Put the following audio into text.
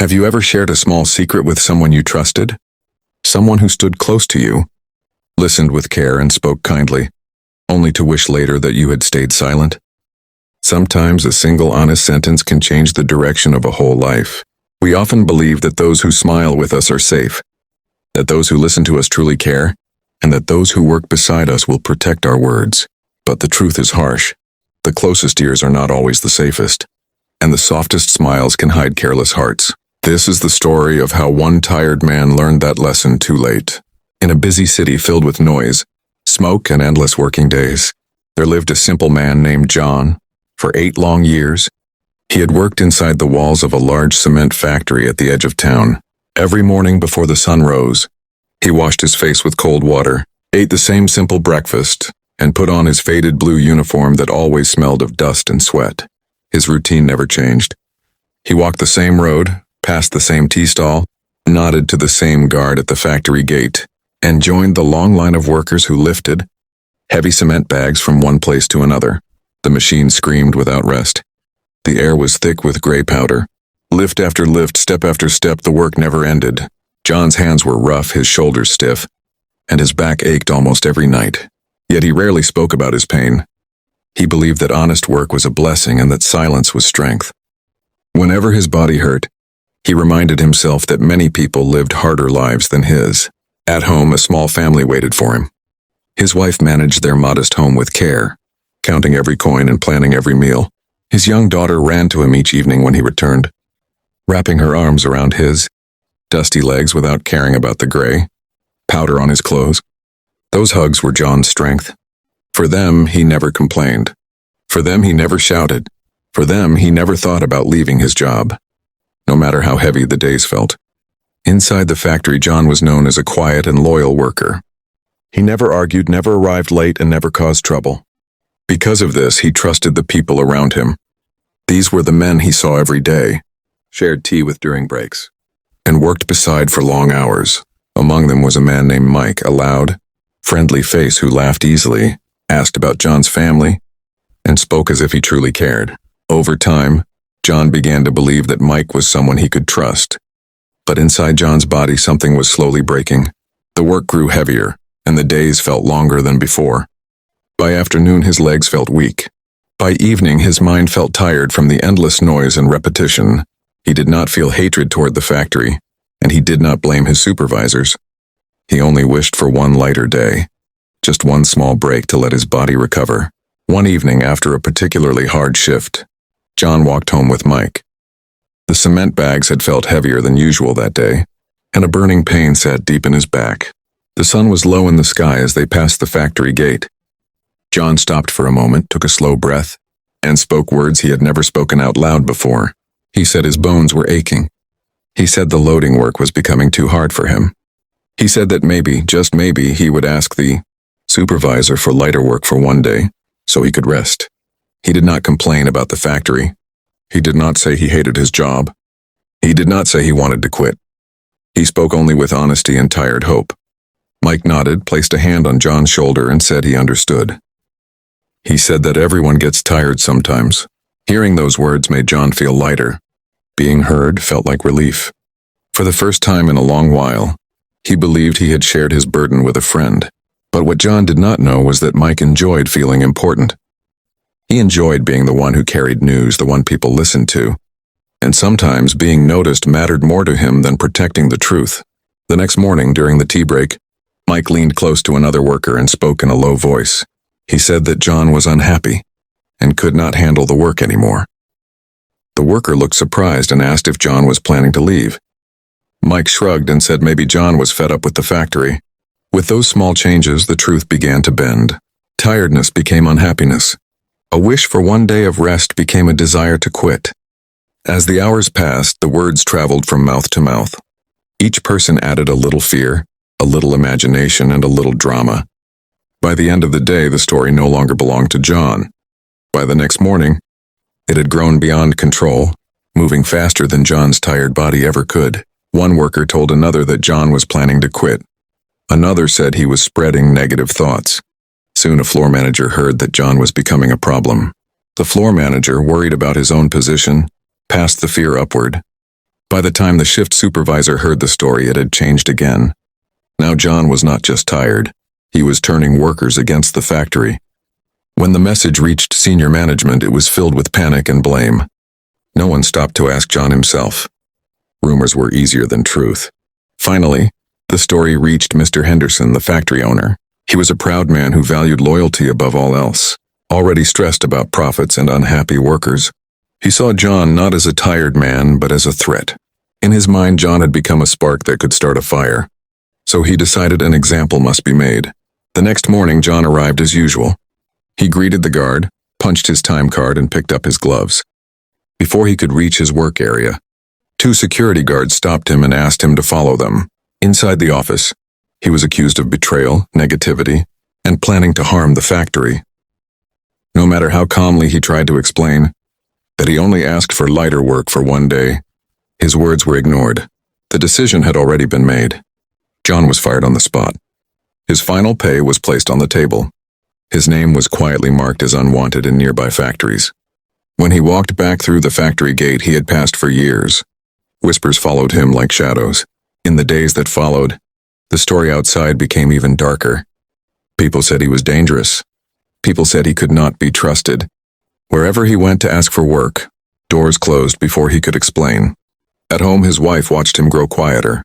Have you ever shared a small secret with someone you trusted? Someone who stood close to you, listened with care and spoke kindly, only to wish later that you had stayed silent? Sometimes a single honest sentence can change the direction of a whole life. We often believe that those who smile with us are safe, that those who listen to us truly care, and that those who work beside us will protect our words. But the truth is harsh. The closest ears are not always the safest, and the softest smiles can hide careless hearts. This is the story of how one tired man learned that lesson too late. In a busy city filled with noise, smoke, and endless working days, there lived a simple man named John. For 8 long years, he had worked inside the walls of a large cement factory at the edge of town. Every morning before the sun rose, he washed his face with cold water, ate the same simple breakfast, and put on his faded blue uniform that always smelled of dust and sweat. His routine never changed. He walked the same road, passed the same tea stall, nodded to the same guard at the factory gate, and joined the long line of workers who lifted heavy cement bags from one place to another. The machine screamed without rest. The air was thick with gray powder. Lift after lift, step after step, the work never ended. John's hands were rough, his shoulders stiff, and his back ached almost every night. Yet he rarely spoke about his pain. He believed that honest work was a blessing and that silence was strength. Whenever his body hurt, he reminded himself that many people lived harder lives than his. At home, a small family waited for him. His wife managed their modest home with care, counting every coin and planning every meal. His young daughter ran to him each evening when he returned, wrapping her arms around his dusty legs without caring about the gray powder on his clothes. Those hugs were John's strength. For them, he never complained. For them, he never shouted. For them, he never thought about leaving his job, no matter how heavy the days felt. Inside the factory, John was known as a quiet and loyal worker. He never argued, never arrived late, and never caused trouble. Because of this, he trusted the people around him. These were the men he saw every day, shared tea with during breaks, and worked beside for long hours. Among them was a man named Mike, a loud, friendly face who laughed easily, asked about John's family, and spoke as if he truly cared. Over time, John began to believe that Mike was someone he could trust. But inside John's body, something was slowly breaking. The work grew heavier, and the days felt longer than before. By afternoon, his legs felt weak. By evening, his mind felt tired from the endless noise and repetition. He did not feel hatred toward the factory, and he did not blame his supervisors. He only wished for one lighter day, just one small break to let his body recover. One evening, after a particularly hard shift, John walked home with Mike. The cement bags had felt heavier than usual that day, and a burning pain sat deep in his back. The sun was low in the sky as they passed the factory gate. John stopped for a moment, took a slow breath, and spoke words he had never spoken out loud before. He said his bones were aching. He said the loading work was becoming too hard for him. He said that maybe, just maybe, he would ask the supervisor for lighter work for one day, so he could rest. He did not complain about the factory. He did not say he hated his job. He did not say he wanted to quit. He spoke only with honesty and tired hope. Mike nodded, placed a hand on John's shoulder, and said he understood. He said that everyone gets tired sometimes. Hearing those words made John feel lighter. Being heard felt like relief. For the first time in a long while, he believed he had shared his burden with a friend. But what John did not know was that Mike enjoyed feeling important. He enjoyed being the one who carried news, the one people listened to. And sometimes being noticed mattered more to him than protecting the truth. The next morning, during the tea break, Mike leaned close to another worker and spoke in a low voice. He said that John was unhappy and could not handle the work anymore. The worker looked surprised and asked if John was planning to leave. Mike shrugged and said maybe John was fed up with the factory. With those small changes, the truth began to bend. Tiredness became unhappiness. A wish for one day of rest became a desire to quit. As the hours passed, the words traveled from mouth to mouth. Each person added a little fear, a little imagination, and a little drama. By the end of the day, the story no longer belonged to John. By the next morning, it had grown beyond control, moving faster than John's tired body ever could. One worker told another that John was planning to quit. Another said he was spreading negative thoughts. Soon a floor manager heard that John was becoming a problem. The floor manager, worried about his own position, passed the fear upward. By the time the shift supervisor heard the story, it had changed again. Now John was not just tired, he was turning workers against the factory. When the message reached senior management, it was filled with panic and blame. No one stopped to ask John himself. Rumors were easier than truth. Finally, the story reached Mr. Henderson, the factory owner. He was a proud man who valued loyalty above all else. Already stressed about profits and unhappy workers, he saw John not as a tired man, but as a threat. In his mind, John had become a spark that could start a fire. So he decided an example must be made. The next morning, John arrived as usual. He greeted the guard, punched his time card, and picked up his gloves. Before he could reach his work area, 2 security guards stopped him and asked him to follow them. Inside the office, he was accused of betrayal, negativity, and planning to harm the factory. No matter how calmly he tried to explain that he only asked for lighter work for one day, his words were ignored. The decision had already been made. John was fired on the spot. His final pay was placed on the table. His name was quietly marked as unwanted in nearby factories. When he walked back through the factory gate he had passed for years, whispers followed him like shadows. In the days that followed, the story outside became even darker. People said he was dangerous. People said he could not be trusted. Wherever he went to ask for work, doors closed before he could explain. At home, his wife watched him grow quieter.